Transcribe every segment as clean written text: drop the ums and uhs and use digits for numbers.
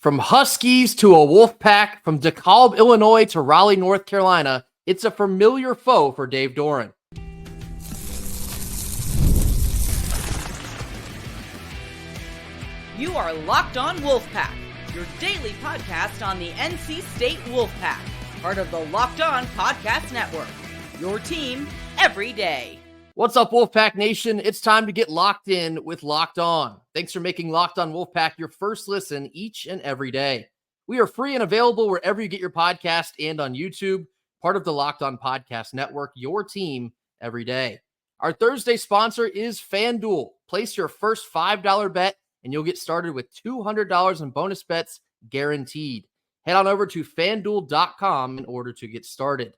From Huskies to a Wolfpack, from DeKalb, Illinois to Raleigh, North Carolina, it's a familiar foe for Dave Doeren. You are Locked On Wolfpack, your daily podcast on the NC State Wolfpack, part of the Locked On Podcast Network, your team every day. What's up, Wolfpack Nation? It's time to get locked in with Locked On. Thanks for making Locked On Wolfpack your first listen each and every day. We are free and available wherever you get your podcast and on YouTube, part of the Locked On Podcast Network, your team every day. Our Thursday sponsor is FanDuel. Place your first $5 bet and you'll get started with $200 in bonus bets guaranteed. Head on over to FanDuel.com in order to get started.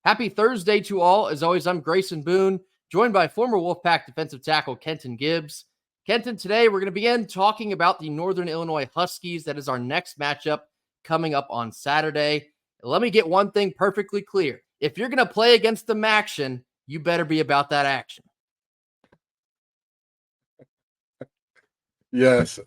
Happy Thursday to all. As always, I'm Grayson Boone, joined by former Wolfpack defensive tackle Kenton Gibbs. Kenton, today we're going to begin talking about the Northern Illinois Huskies. That is our next matchup coming up on Saturday. Let me get one thing perfectly clear. If you're going to play against the Maction, you better be about that action. Yes,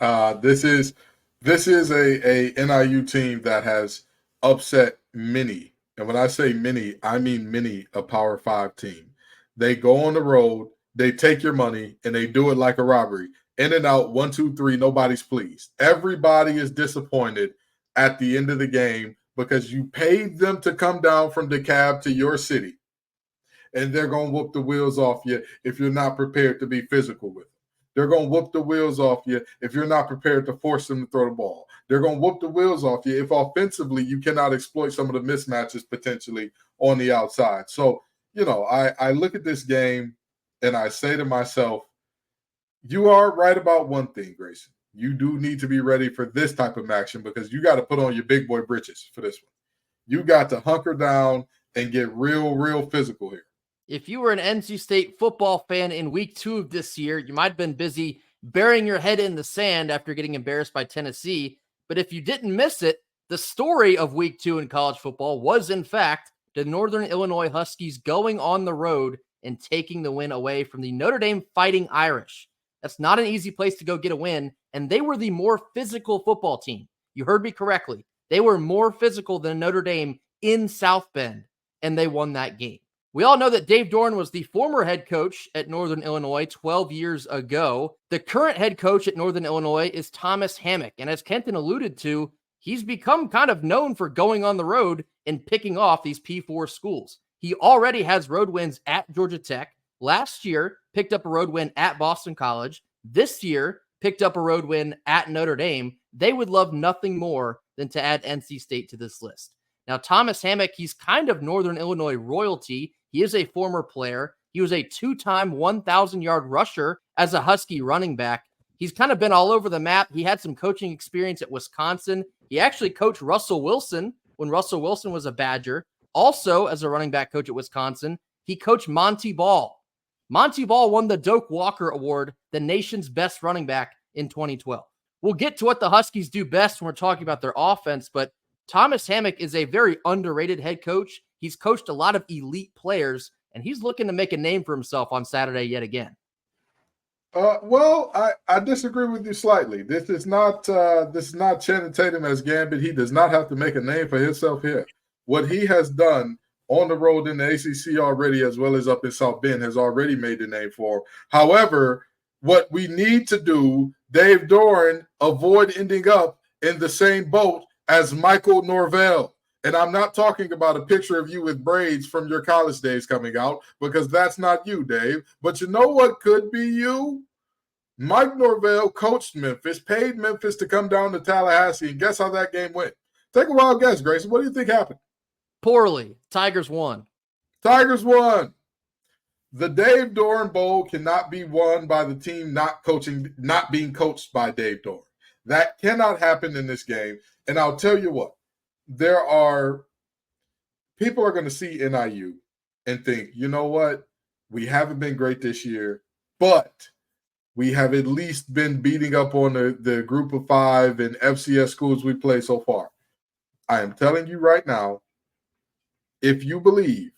this is a NIU team that has upset many. And when I say many, I mean many a Power 5 team. They go on the road, they take your money, and they do it like a robbery. In and out, 1, 2, 3, nobody's pleased. Everybody is disappointed at the end of the game because you paid them to come down from DeKalb to your city, and they're going to whoop the wheels off you if you're not prepared to be physical with them. They're going to whoop the wheels off you if you're not prepared to force them to throw the ball. They're going to whoop the wheels off you if offensively you cannot exploit some of the mismatches potentially on the outside. So, you know, I look at this game and I say to myself, you are right about one thing, Grayson. You do need to be ready for this type of action because you got to put on your big boy britches for this one. You got to hunker down and get real physical here. If you were an NC State football fan in week 2 of this year, you might have been busy burying your head in the sand after getting embarrassed by Tennessee. But if you didn't miss it, the story of week 2 in college football was, in fact, the Northern Illinois Huskies going on the road and taking the win away from the Notre Dame Fighting Irish. That's not an easy place to go get a win, and they were the more physical football team. You heard me correctly. They were more physical than Notre Dame in South Bend, and they won that game. We all know that Dave Doeren was the former head coach at Northern Illinois 12 years ago. The current head coach at Northern Illinois is Thomas Hammock, and as Kenton alluded to, he's become kind of known for going on the road and picking off these P4 schools. He already has road wins at Georgia Tech. Last year, picked up a road win at Boston College. This year, picked up a road win at Notre Dame. They would love nothing more than to add NC State to this list. Now, Thomas Hammock, he's kind of Northern Illinois royalty. He is a former player. He was a 2-time 1,000-yard rusher as a Husky running back. He's kind of been all over the map. He had some coaching experience at Wisconsin. He actually coached Russell Wilson when Russell Wilson was a Badger. Also, as a running back coach at Wisconsin, he coached Monty Ball. Monty Ball won the Doak Walker Award, the nation's best running back in 2012. We'll get to what the Huskies do best when we're talking about their offense, but Thomas Hammock is a very underrated head coach. He's coached a lot of elite players, and he's looking to make a name for himself on Saturday yet again. Well, I disagree with you slightly. This is not Channing Tatum as Gambit. He does not have to make a name for himself here. What he has done on the road in the ACC already, as well as up in South Bend, has already made the name for him. However, what we need to do, Dave Doeren, avoid ending up in the same boat as Michael Norvell. And I'm not talking about a picture of you with braids from your college days coming out, because that's not you, Dave. But you know what could be you? Mike Norvell coached Memphis, paid Memphis to come down to Tallahassee, and guess how that game went? Take a wild guess, Grayson. What do you think happened? Poorly. Tigers won. Tigers won. The Dave Doeren Bowl cannot be won by the team not being coached by Dave Doeren. That cannot happen in this game. And I'll tell you what. People are going to see NIU and think, you know what? We haven't been great this year, but we have at least been beating up on the group of 5 and FCS schools we play so far. I am telling you right now, if you believe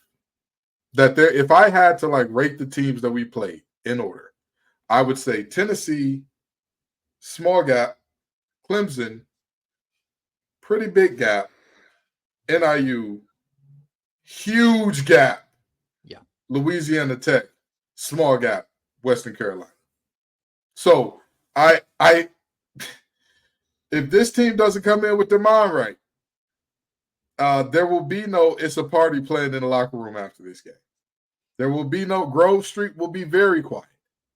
that if I had to rate the teams that we played in order, I would say Tennessee, small gap, Clemson, pretty big gap. NIU, huge gap. Yeah. Louisiana Tech, small gap. Western Carolina. So I if this team doesn't come in with their mind right, there will be no it's a party playing in the locker room after this game. There will be no Grove Street will be very quiet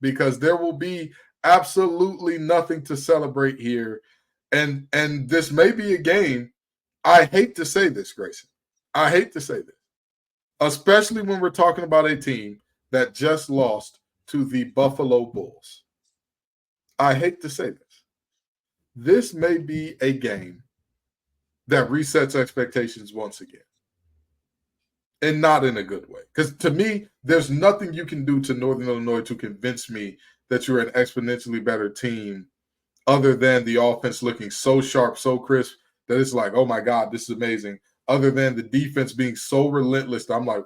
because there will be absolutely nothing to celebrate here. And this may be a game. I hate to say this, Grayson. I hate to say this, especially when we're talking about a team that just lost to the Buffalo Bulls. I hate to say this. This may be a game that resets expectations once again. And not in a good way. Because to me, there's nothing you can do to Northern Illinois to convince me that you're an exponentially better team other than the offense looking so sharp, so crisp, that it's like, oh my God, this is amazing. Other than the defense being so relentless, that I'm like,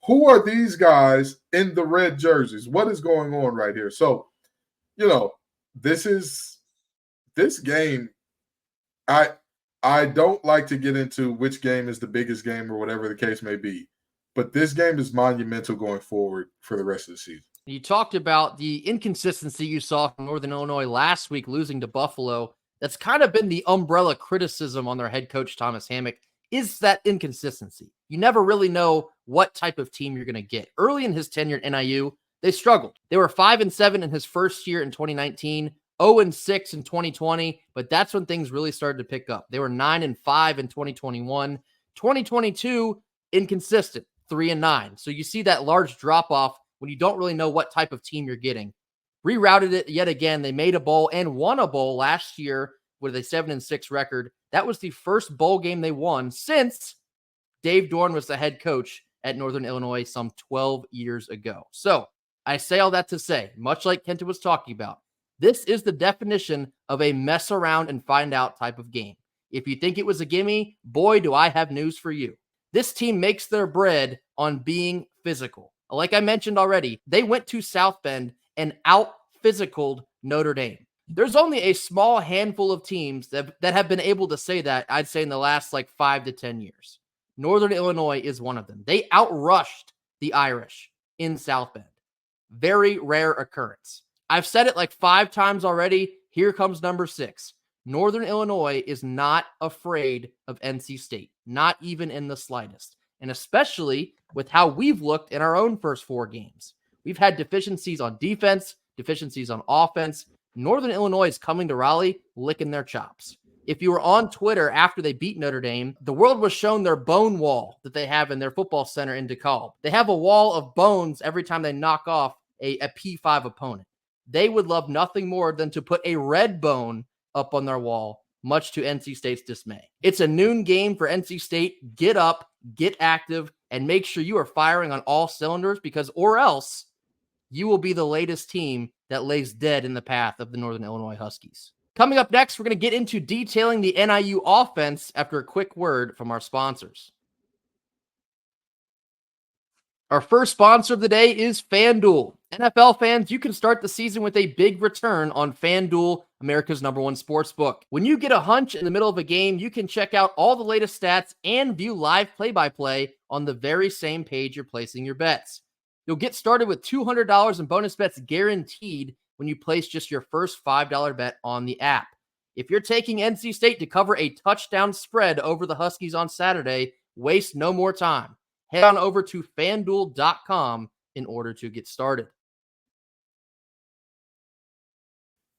who are these guys in the red jerseys? What is going on right here? So, this game, I don't like to get into which game is the biggest game or whatever the case may be, but this game is monumental going forward for the rest of the season. You talked about the inconsistency you saw from Northern Illinois last week losing to Buffalo. That's kind of been the umbrella criticism on their head coach, Thomas Hammock, is that inconsistency. You never really know what type of team you're going to get. Early in his tenure at NIU, they struggled. They were 5-7 in his first year in 2019, 0-6 in 2020, but that's when things really started to pick up. They were 9-5 in 2021. 2022, inconsistent, 3-9. So you see that large drop-off when you don't really know what type of team you're getting. Rerouted it yet again. They made a bowl and won a bowl last year with a 7-6 record. That was the first bowl game they won since Dave Doeren was the head coach at Northern Illinois some 12 years ago. So I say all that to say, much like Kenta was talking about, this is the definition of a mess around and find out type of game. If you think it was a gimme, boy, do I have news for you. This team makes their bread on being physical. Like I mentioned already, they went to South Bend and out-physicaled Notre Dame. There's only a small handful of teams that have been able to say that, I'd say, in the last 5 to 10 years. Northern Illinois is one of them. They outrushed the Irish in South Bend. Very rare occurrence. I've said it 5 times already. Here comes number 6. Northern Illinois is not afraid of NC State, not even in the slightest. And especially with how we've looked in our own first 4 games. We've had deficiencies on defense, deficiencies on offense. Northern Illinois is coming to Raleigh, licking their chops. If you were on Twitter after they beat Notre Dame, the world was shown their bone wall that they have in their football center in DeKalb. They have a wall of bones every time they knock off a P5 opponent. They would love nothing more than to put a red bone up on their wall, much to NC State's dismay. It's a noon game for NC State. Get up, get active, and make sure you are firing on all cylinders, because or else you will be the latest team that lays dead in the path of the Northern Illinois Huskies. Coming up next, we're going to get into detailing the NIU offense after a quick word from our sponsors. Our first sponsor of the day is FanDuel. NFL fans, you can start the season with a big return on FanDuel, America's #1 sportsbook. When you get a hunch in the middle of a game, you can check out all the latest stats and view live play-by-play on the very same page you're placing your bets. You'll get started with $200 in bonus bets guaranteed when you place just your first $5 bet on the app. If you're taking NC State to cover a touchdown spread over the Huskies on Saturday, waste no more time. Head on over to FanDuel.com in order to get started.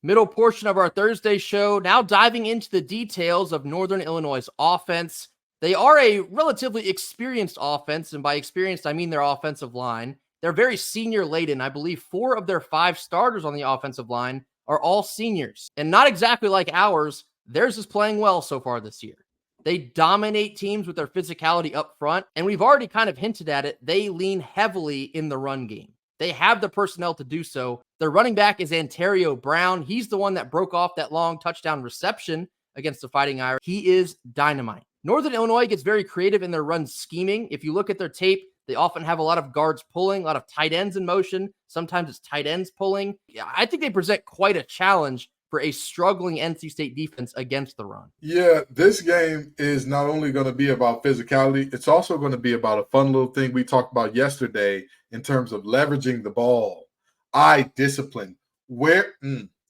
Middle portion of our Thursday show, now diving into the details of Northern Illinois' offense. They are a relatively experienced offense, and by experienced, I mean their offensive line. They're very senior-laden. I believe 4 of their 5 starters on the offensive line are all seniors. And not exactly like ours, theirs is playing well so far this year. They dominate teams with their physicality up front, and we've already kind of hinted at it. They lean heavily in the run game. They have the personnel to do so. Their running back is Ontario Brown. He's the one that broke off that long touchdown reception against the Fighting Irish. He is dynamite. Northern Illinois gets very creative in their run scheming. If you look at their tape, they often have a lot of guards pulling, a lot of tight ends in motion. Sometimes it's tight ends pulling. I think they present quite a challenge for a struggling NC State defense against the run. Yeah, this game is not only going to be about physicality, it's also going to be about a fun little thing we talked about yesterday in terms of leveraging the ball. Eye discipline. Where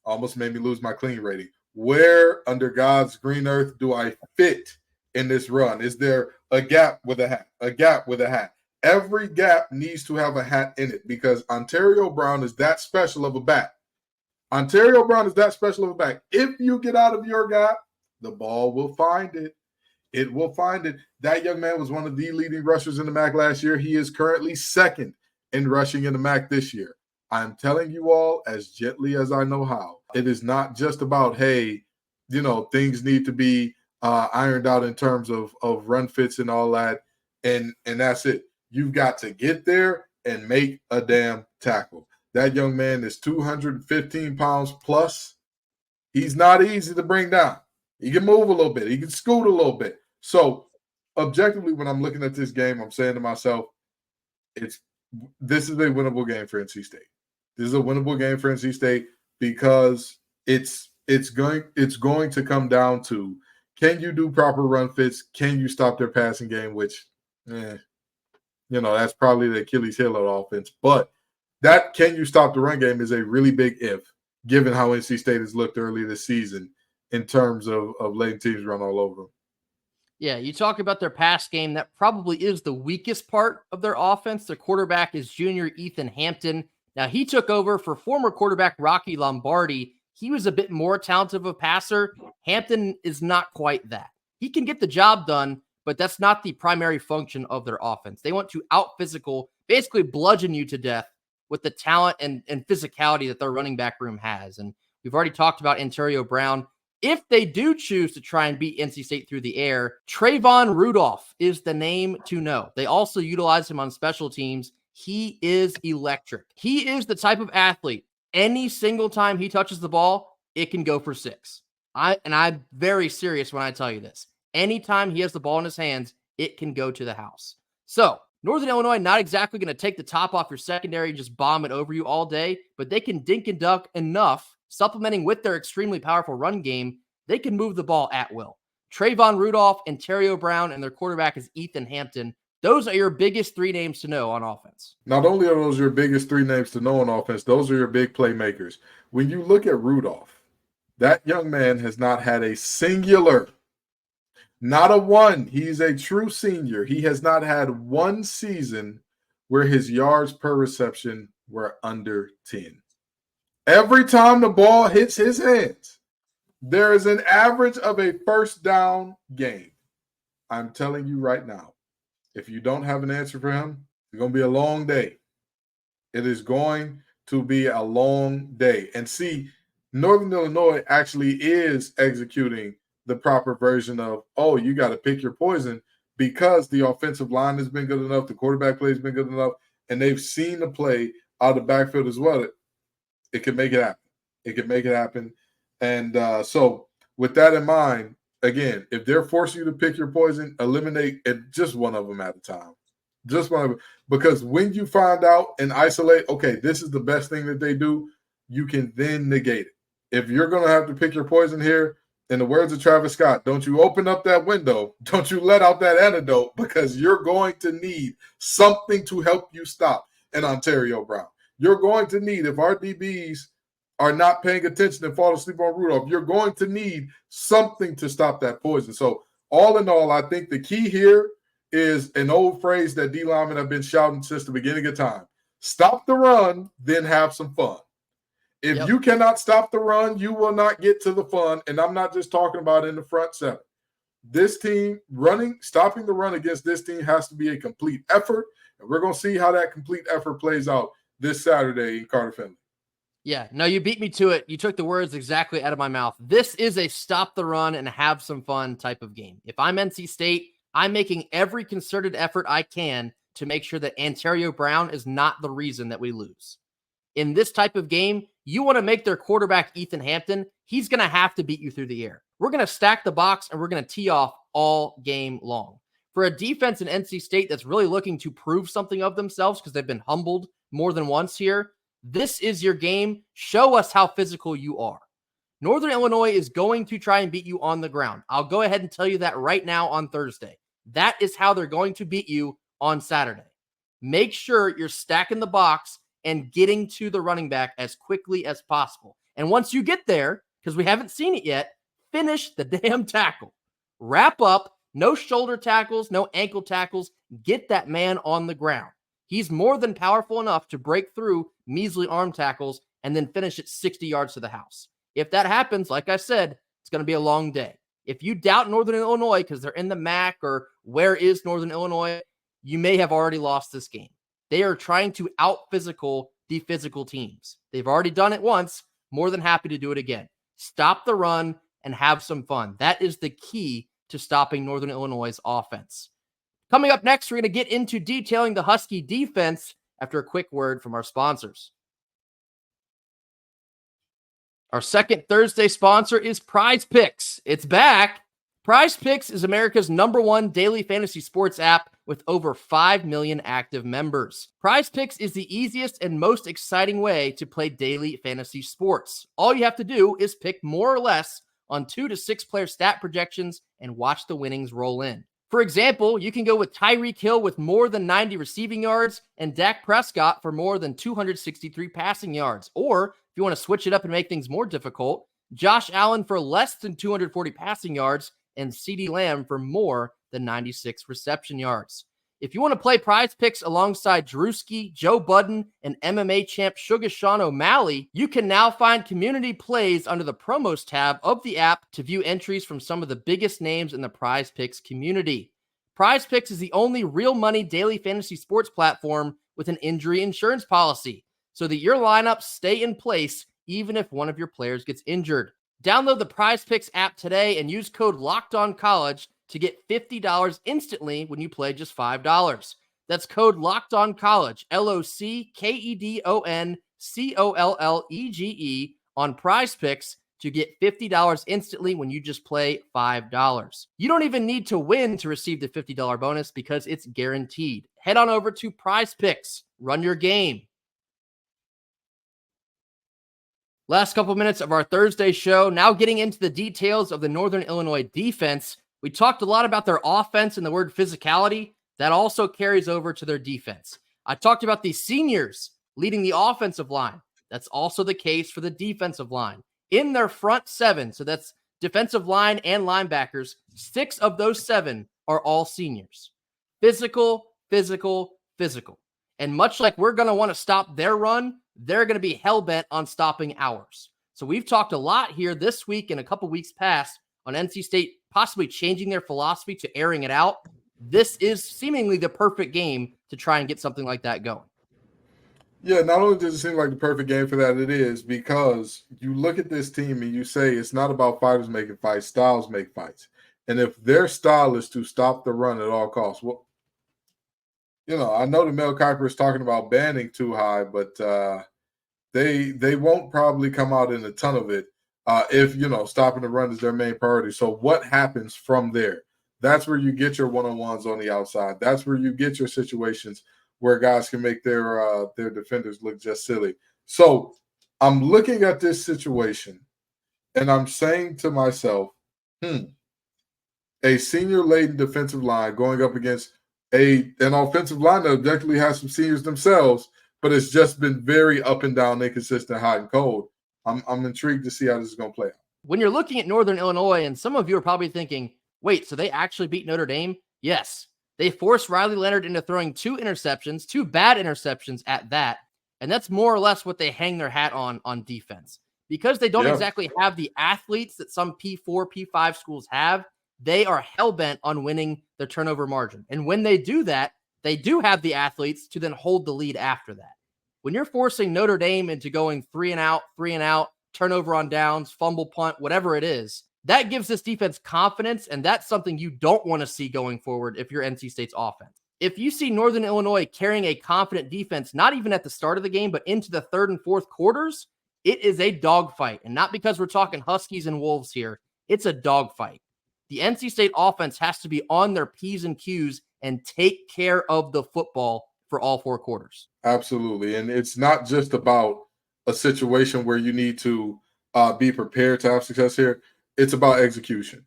almost made me lose my clean rating. Where under God's green earth do I fit in this run? Is there a gap with a hat? A gap with a hat. Every gap needs to have a hat in it because Ontario Brown is that special of a back. Ontario Brown is that special of a back. If you get out of your gap, the ball will find it. It will find it. That young man was one of the leading rushers in the MAC last year. He is currently second in rushing in the MAC this year. I'm telling you all as gently as I know how. It is not just about, hey, things need to be ironed out in terms of run fits and all that, and that's it. You've got to get there and make a damn tackle. That young man is 215 pounds plus. He's not easy to bring down. He can move a little bit. He can scoot a little bit. So, objectively, when I'm looking at this game, I'm saying to myself, this is a winnable game for NC State. This is a winnable game for NC State because it's going to come down to, can you do proper run fits? Can you stop their passing game? Which, that's probably the Achilles heel of the offense. But that can you stop the run game is a really big if, given how NC State has looked early this season in terms of letting teams run all over them. Yeah, you talk about their pass game. That probably is the weakest part of their offense. Their quarterback is junior Ethan Hampton. Now, he took over for former quarterback Rocky Lombardi. He was a bit more talented of a passer. Hampton is not quite that. He can get the job done, but that's not the primary function of their offense. They want to out-physical, basically bludgeon you to death with the talent and physicality that their running back room has. And we've already talked about Ontario Brown. If they do choose to try and beat NC State through the air, Trayvon Rudolph is the name to know. They also utilize him on special teams. He is electric. He is the type of athlete, any single time he touches the ball, it can go for 6. I'm very serious when I tell you this. Anytime he has the ball in his hands, it can go to the house. So, Northern Illinois, not exactly going to take the top off your secondary and just bomb it over you all day, but they can dink and duck enough, supplementing with their extremely powerful run game, they can move the ball at will. Trayvon Rudolph, Ontario Brown, and their quarterback is Ethan Hampton. Those are your biggest 3 names to know on offense. Not only are those your biggest 3 names to know on offense, those are your big playmakers. When you look at Rudolph, that young man has not had a singular, not a one. He's a true senior. He has not had one season where his yards per reception were under 10. Every time the ball hits his hands, there is an average of a first down game. I'm telling you right now, if you don't have an answer for him, it's going to be a long day. It is going to be a long day. And see, Northern Illinois actually is executing the proper version of, you got to pick your poison because the offensive line has been good enough, the quarterback play has been good enough, and they've seen the play out of the backfield as well. It can make it happen. It can make it happen. And so with that in mind, again, if they're forcing you to pick your poison, eliminate it just one of them at a time. Just one of them. Because when you find out and isolate, okay, this is the best thing that they do, you can then negate it. If you're going to have to pick your poison here, in the words of Travis Scott, don't you open up that window, don't you let out that antidote, because you're going to need something to help you stop an Ontario Brown. You're going to need, if our DBs are not paying attention and fall asleep on Rudolph, you're going to need something to stop that poison. So all in all, I think the key here is an old phrase that D linemen have been shouting since the beginning of time. Stop the run, then have some fun. If you cannot stop the run, you will not get to the fun. And I'm not just talking about in the front 7. This team stopping the run against this team has to be a complete effort. And we're going to see how that complete effort plays out this Saturday in Carter Finley. Yeah, no, you beat me to it. You took the words exactly out of my mouth. This is a stop the run and have some fun type of game. If I'm NC State, I'm making every concerted effort I can to make sure that Ontario Brown is not the reason that we lose. In this type of game, you want to make their quarterback Ethan Hampton, he's going to have to beat you through the air. We're going to stack the box and we're going to tee off all game long. For a defense in NC State that's really looking to prove something of themselves because they've been humbled more than once here, this is your game. Show us how physical you are. Northern Illinois is going to try and beat you on the ground. I'll go ahead and tell you that right now on Thursday. That is how they're going to beat you on Saturday. Make sure you're stacking the box and getting to the running back as quickly as possible. And once you get there, because we haven't seen it yet, finish the damn tackle. Wrap up, no shoulder tackles, no ankle tackles. Get that man on the ground. He's more than powerful enough to break through measly arm tackles and then finish it 60 yards to the house. If that happens, like I said, it's going to be a long day. If you doubt Northern Illinois because they're in the MAC or where is Northern Illinois, you may have already lost this game. They are trying to out-physical the physical teams. They've already done it once. More than happy to do it again. Stop the run and have some fun. That is the key to stopping Northern Illinois' offense. Coming up next, we're going to get into detailing the Husky defense after a quick word from our sponsors. Our second Thursday sponsor is PrizePicks. It's back. PrizePicks is America's #1 daily fantasy sports app with over 5 million active members. PrizePicks is the easiest and most exciting way to play daily fantasy sports. All you have to do is pick more or less on 2 to 6 player stat projections and watch the winnings roll in. For example, you can go with Tyreek Hill with more than 90 receiving yards and Dak Prescott for more than 263 passing yards. Or if you want to switch it up and make things more difficult, Josh Allen for less than 240 passing yards and CeeDee Lamb for more than 96 reception yards. If you want to play PrizePicks alongside Drewski, Joe Budden, and MMA champ Sugar Sean O'Malley, you can now find community plays under the promos tab of the app to view entries from some of the biggest names in the PrizePicks community. PrizePicks is the only real money daily fantasy sports platform with an injury insurance policy, so that your lineups stay in place even if one of your players gets injured. Download the PrizePicks app today and use code LOCKEDONCollege to get $50 instantly when you play just $5. That's code LOCKEDONCollege, LOCKEDONCOLLEGE on PrizePicks to get $50 instantly when you just play $5. You don't even need to win to receive the $50 bonus because it's guaranteed. Head on over to PrizePicks. Run your game. Last couple minutes of our Thursday show. Now getting into the details of the Northern Illinois defense. We talked a lot about their offense and the word physicality. That also carries over to their defense. I talked about the seniors leading the offensive line. That's also the case for the defensive line. In their front 7, so that's defensive line and linebackers, 6 of those 7 are all seniors. Physical, physical, physical. And much like we're going to want to stop their run, they're going to be hell-bent on stopping ours. So we've talked a lot here this week and a couple weeks past on NC State possibly changing their philosophy to airing it out. This is seemingly the perfect game to try and get something like that going. Yeah, not only does it seem like the perfect game for that, it is because you look at this team and you say it's not about fighters making fights, styles make fights. And if their style is to stop the run at all costs, well, I know the Mel Kiper is talking about banning too high, but they won't probably come out in a ton of it if, stopping the run is their main priority. So what happens from there? That's where you get your one-on-ones on the outside. That's where you get your situations where guys can make their defenders look just silly. So I'm looking at this situation, and I'm saying to myself, a senior-laden defensive line going up against an offensive line that objectively has some seniors themselves, but it's just been very up and down, inconsistent, hot and cold. I'm intrigued to see how this is going to play out. When you're looking at Northern Illinois, and some of you are probably thinking, wait, so they actually beat Notre Dame? Yes. They forced Riley Leonard into throwing 2 interceptions, 2 bad interceptions at that. And that's more or less what they hang their hat on defense. Because they don't exactly have the athletes that some P4, P5 schools have, they are hell-bent on winning their turnover margin. And when they do that, they do have the athletes to then hold the lead after that. When you're forcing Notre Dame into going 3 and out, turnover on downs, fumble punt, whatever it is, that gives this defense confidence, and that's something you don't want to see going forward if you're NC State's offense. If you see Northern Illinois carrying a confident defense, not even at the start of the game, but into the 3rd and 4th quarters, it is a dogfight. And not because we're talking Huskies and Wolves here. It's a dogfight. The NC State offense has to be on their P's and Q's and take care of the football for all 4 quarters. Absolutely. And it's not just about a situation where you need to be prepared to have success here. It's about execution.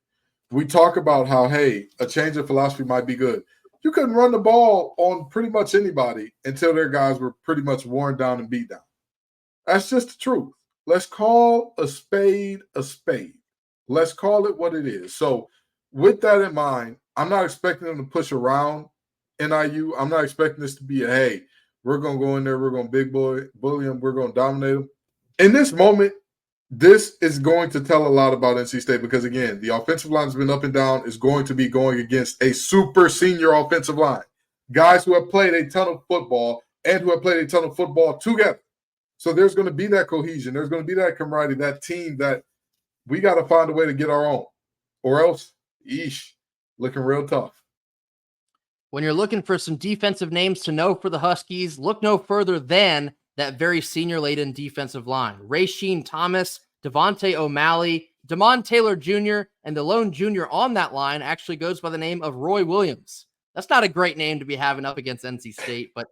We talk about how, hey, a change of philosophy might be good. You couldn't run the ball on pretty much anybody until their guys were pretty much worn down and beat down. That's just the truth. Let's call a spade a spade. Let's call it what it is. So with that in mind, I'm not expecting them to push around NIU. I'm not expecting this to be a, hey, we're going to go in there, we're going to big boy bully them, we're going to dominate them. In this moment, this is going to tell a lot about NC State because, again, the offensive line has been up and down, is going to be going against a super senior offensive line. Guys who have played a ton of football and who have played a ton of football together. So there's going to be that cohesion. There's going to be that camaraderie, that team that we got to find a way to get our own. Or else, looking real tough. When you're looking for some defensive names to know for the Huskies, look no further than that very senior-laden defensive line. Rashean Thomas, Devontae O'Malley, Damon Taylor Jr., and the lone junior on that line actually goes by the name of Roy Williams. That's not a great name to be having up against NC State, but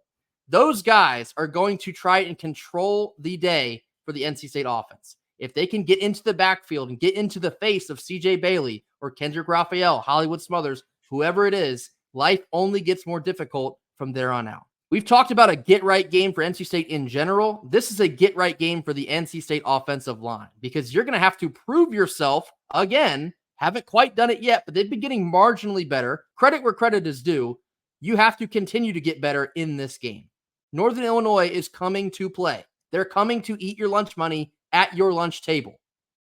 those guys are going to try and control the day for the NC State offense. If they can get into the backfield and get into the face of CJ Bailey or Kendrick Raphael, Hollywood Smothers, whoever it is, life only gets more difficult from there on out. We've talked about a get-right game for NC State in general. This is a get-right game for the NC State offensive line because you're going to have to prove yourself again. Haven't quite done it yet, but they've been getting marginally better. Credit where credit is due. You have to continue to get better in this game. Northern Illinois is coming to play. They're coming to eat your lunch money at your lunch table.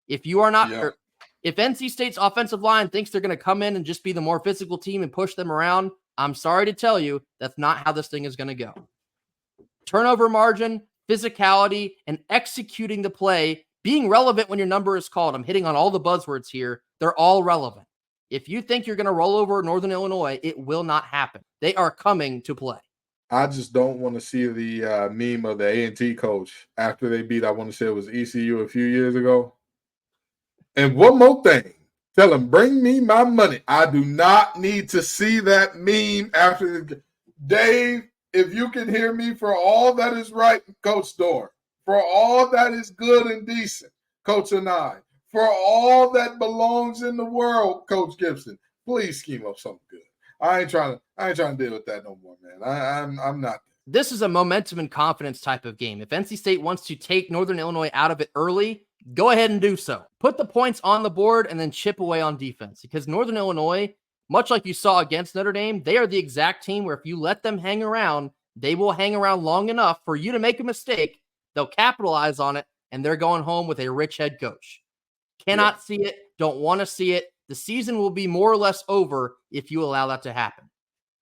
If you are not, if NC State's offensive line thinks they're going to come in and just be the more physical team and push them around, I'm sorry to tell you, that's not how this thing is going to go. Turnover margin, physicality, and executing the play, being relevant when your number is called. I'm hitting on all the buzzwords here. They're all relevant. If you think you're going to roll over Northern Illinois, it will not happen. They are coming to play. I just don't want to see the meme of the A&T coach after they beat, I want to say it was ECU a few years ago. And one more thing. Tell him, bring me my money. I do not need to see that meme after the Dave, if you can hear me, for all that is right, Coach Doeren, for all that is good and decent, Coach Anai, for all that belongs in the world, Coach Gibson, please scheme up something good. I ain't trying to deal with that no more, man. I'm not. This is a momentum and confidence type of game. If NC State wants to take Northern Illinois out of it early, go ahead and do so. Put the points on the board and then chip away on defense. Because Northern Illinois, much like you saw against Notre Dame, they are the exact team where if you let them hang around, they will hang around long enough for you to make a mistake. They'll capitalize on it, and they're going home with a rich head coach. Cannot see it, don't want to see it. The season will be more or less over if you allow that to happen.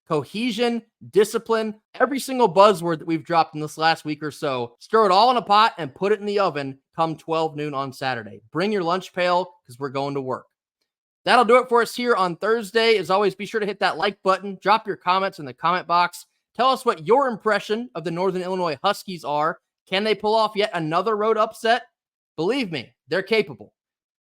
Cohesion, discipline, every single buzzword that we've dropped in this last week or so, stir it all in a pot and put it in the oven come 12 noon on Saturday. Bring your lunch pail because we're going to work. That'll do it for us here on Thursday. As always, be sure to hit that like button. Drop your comments in the comment box. Tell us what your impression of the Northern Illinois Huskies are. Can they pull off yet another road upset? Believe me, they're capable.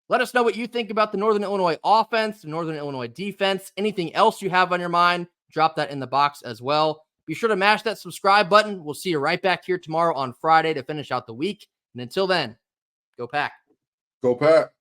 Let us know what you think about the Northern Illinois offense, the Northern Illinois defense, anything else you have on your mind. Drop that in the box as well. Be sure to mash that subscribe button. We'll see you right back here tomorrow on Friday to finish out the week. And until then, go Pack. Go Pack.